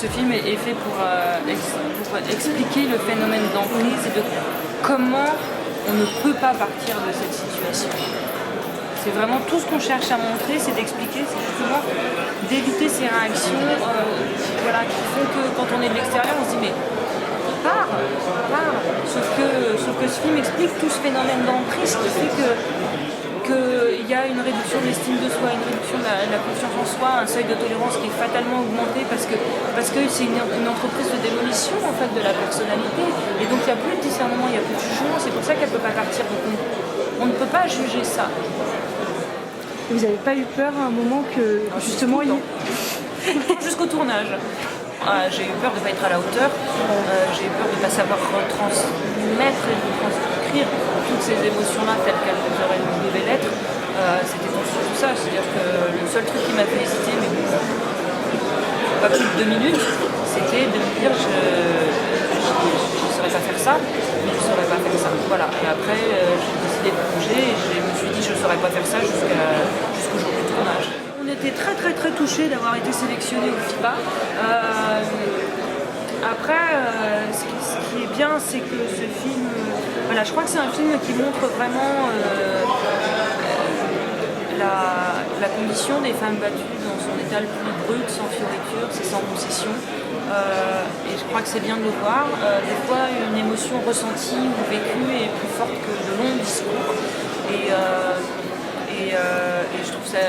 ce film est fait pour expliquer le phénomène d'emprise et de comment on ne peut pas partir de cette situation. C'est vraiment tout ce qu'on cherche à montrer, c'est d'expliquer, c'est justement d'éviter ces réactions qui font que quand on est de l'extérieur, on se dit mais pars. Sauf que ce film explique tout ce phénomène d'emprise qui fait qu'il y a une réduction de l'estime de soi, une réduction de la confiance en soi, un seuil de tolérance qui est fatalement augmenté parce que c'est une entreprise de démolition en fait de la personnalité. Et donc il n'y a plus de discernement, il n'y a plus de jugement, c'est pour ça qu'elle ne peut pas partir. Donc on ne peut pas juger ça. Vous n'avez pas eu peur à un moment que justement jusqu'au tournage. J'ai eu peur de ne pas être à la hauteur, j'ai eu peur de ne pas savoir retransmettre et de transcrire toutes ces émotions-là telles qu'elles devaient l'être. C'était tout ça, c'est-à-dire que le seul truc qui m'a fait hésiter, mais pas plus de 2 minutes, c'était de me dire je ne saurais pas faire ça, mais je ne saurais pas faire ça. Voilà. Et après, j'ai décidé de plonger et je me suis dit je ne saurais pas faire ça jusqu'au jour du tournage. On était très touchés d'avoir été sélectionnés au FIBA. Après, ce qui est bien, c'est que ce film, je crois que c'est un film qui montre vraiment la condition des femmes battues dans son état le plus brut, sans fioriture, c'est sans concession. Et je crois que c'est bien de le voir. Des fois, une émotion ressentie ou vécue est plus forte que de longs discours. Et je trouve ça...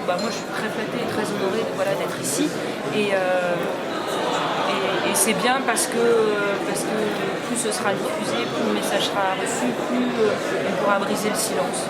moi, je suis très flattée et très honorée d'être ici. Et c'est bien parce que plus ce sera diffusé, plus le message sera reçu, plus on pourra briser le silence.